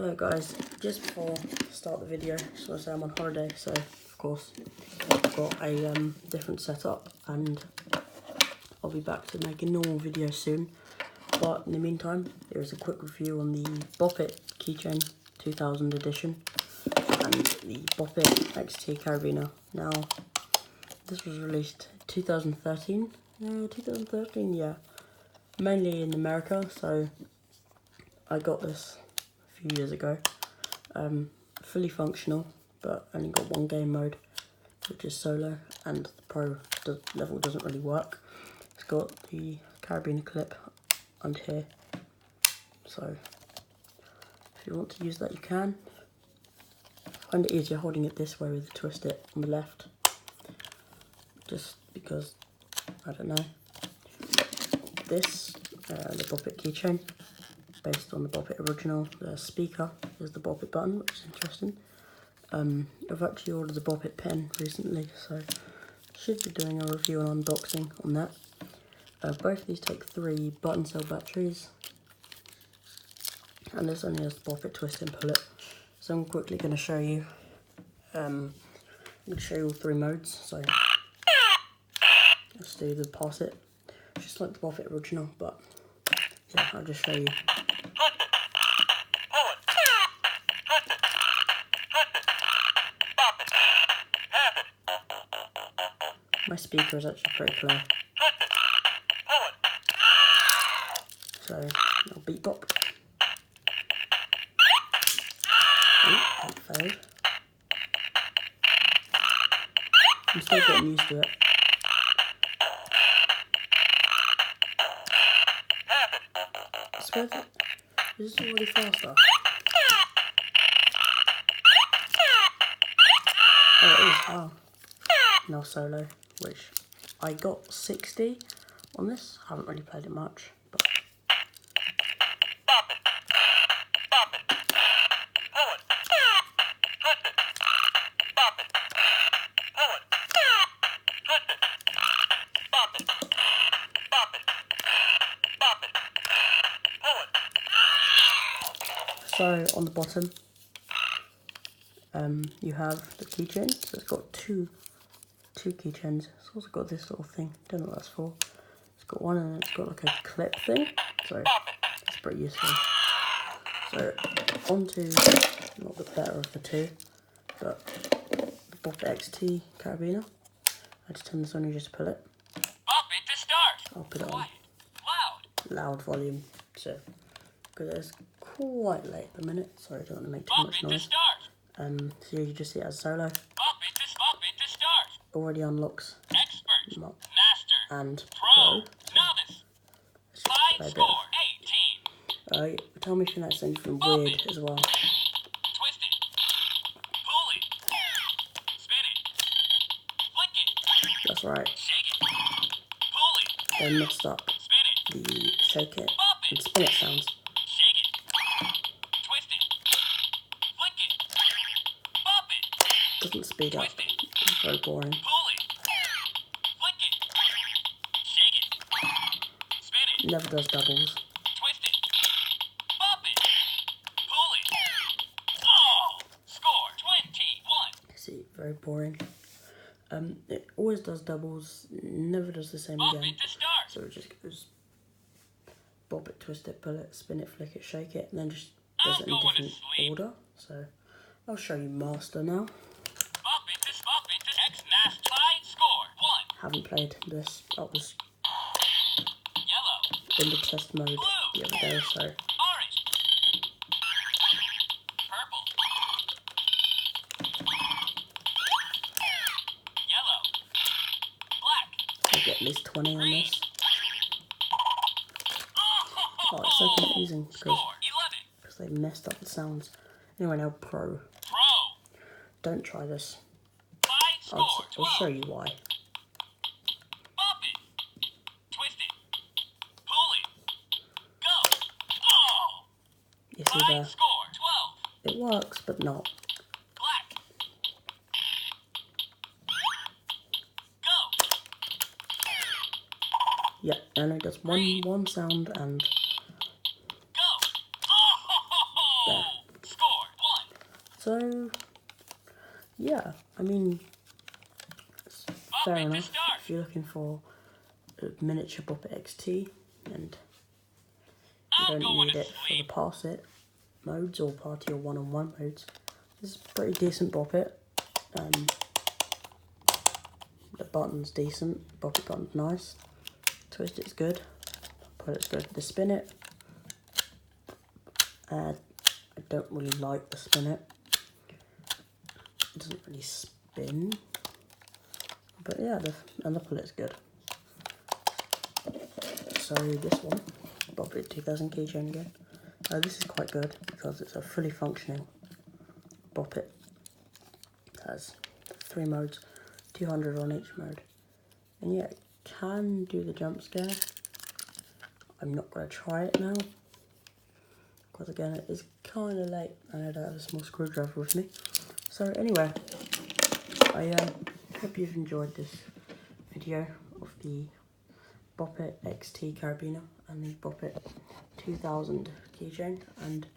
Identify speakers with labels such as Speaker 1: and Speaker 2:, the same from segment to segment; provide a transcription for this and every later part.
Speaker 1: Hello guys, just before I start the video, just want to say I'm on holiday, so of course I've got a different setup and I'll be back to make a normal video soon. But in the meantime, here's a quick review on the Bop It keychain 2000 edition and the Bop It XT carabiner. Now, this was released 2013, yeah, mainly in America, so I got this a few years ago. Fully functional, but only got one game mode, which is solo, and the pro level doesn't really work. It's got the carabiner clip under here, so if you want to use that you can. I find it easier holding it this way with the twist it on the left, just because, I don't know. This, the Bop It keychain, based on the Bop It original. The speaker is the Bop It button, which is interesting. I've actually ordered the Bop It pen recently, so should be doing a review and unboxing on that. Both of these take 3 button cell batteries, and this only has the Bop It twist and pull it. So I'm quickly going to show you. I'm going to show you all 3 modes. So let's do the pass it, just like the Bop It original, but yeah, I'll just show you. My speaker is actually pretty clear, so I'll beat bop. That failed. I'm still getting used to it. I swear that this is already faster. Oh, it is. Oh. Now solo, which I got 60 on this. I haven't really played it much, but so on the bottom, you have the keychain. So it's got two keychains. It's also got this little thing. Don't know what that's for. It's got one and it's got like a clip thing. So it's pretty useful. So onto not the better of the two, but the Bop It XT carabiner. I just turn this on, you just pull it.
Speaker 2: Bop it to start.
Speaker 1: I'll put it on
Speaker 2: Quiet.
Speaker 1: loud volume. So because it's quite late at the minute, sorry, I don't want to make too
Speaker 2: Bop
Speaker 1: much
Speaker 2: it to
Speaker 1: noise.
Speaker 2: start.
Speaker 1: So you just see it as solo.
Speaker 2: Bop it to start.
Speaker 1: Already unlocks
Speaker 2: Expert.
Speaker 1: Master
Speaker 2: And
Speaker 1: Pro.
Speaker 2: Novice.
Speaker 1: Let's just play
Speaker 2: Fine
Speaker 1: a
Speaker 2: score
Speaker 1: bit.
Speaker 2: 18.
Speaker 1: Tell me if you notice anything
Speaker 2: Bop
Speaker 1: weird
Speaker 2: it.
Speaker 1: as well.
Speaker 2: Twist it. Pull it. Spin it. Flick it.
Speaker 1: That's right.
Speaker 2: Shake it. Pull it.
Speaker 1: They messed up
Speaker 2: Spin it.
Speaker 1: the shake it
Speaker 2: Bop
Speaker 1: and
Speaker 2: it.
Speaker 1: spin it sounds.
Speaker 2: Shake it. Twist it. Flick it. Bop it.
Speaker 1: Doesn't speed up.
Speaker 2: Twist it.
Speaker 1: It's very boring.
Speaker 2: Pull it. Flick it. Shake it. Spin it.
Speaker 1: Never does doubles.
Speaker 2: Twist it. Bop it. Pull it. Oh! Score 21.
Speaker 1: See, very boring. It always does doubles, never does the same
Speaker 2: Bop
Speaker 1: again.
Speaker 2: it to start.
Speaker 1: So it just goes bop it, twist it, pull it, spin it, flick it, shake it, and then just does it in a
Speaker 2: I'm going to
Speaker 1: different
Speaker 2: sleep.
Speaker 1: order. So I'll show you master now.
Speaker 2: Bop it to X mass tied score 1.
Speaker 1: Haven't played this. That was
Speaker 2: Yellow.
Speaker 1: in the test mode the other day, so
Speaker 2: Orange. Purple. Yellow. Black.
Speaker 1: I'll get at least 20 on this. Oh, it's so confusing
Speaker 2: Score 11.
Speaker 1: because they messed up the sounds. Anyway, now pro.
Speaker 2: Pro.
Speaker 1: Don't try this.
Speaker 2: Tied score
Speaker 1: I'll
Speaker 2: 12.
Speaker 1: show you why.
Speaker 2: Bop it. Twist it. Pull it. Go. Oh!
Speaker 1: You see
Speaker 2: Tied
Speaker 1: there?
Speaker 2: score 12.
Speaker 1: It works, but not.
Speaker 2: Black. Go.
Speaker 1: Yeah, it only does one sound and
Speaker 2: Go. Oh!
Speaker 1: there.
Speaker 2: Score
Speaker 1: So, yeah, I mean, it's fair enough if you're looking for a miniature Bop It XT and you don't need it for the pass it modes or party or one-on-one modes. This is pretty decent Bop It. The button's decent, Bop It button's nice, twist it's good, pull it's good. The spin it, I don't really like the spin it. It doesn't really spin, but yeah, and the pull it's good. So this one, Bop It 2000 keychain again. This is quite good because it's a fully functioning Bop It. It has 3 modes, 200 on each mode. And yeah, it can do the jump scare. I'm not going to try it now, because again, it is kind of late and I don't have a small screwdriver with me. So anyway, I hope you've enjoyed this video of the Bop It XT carabiner and the Bop It 2000 keychain, and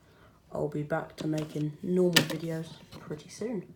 Speaker 1: I'll be back to making normal videos pretty soon.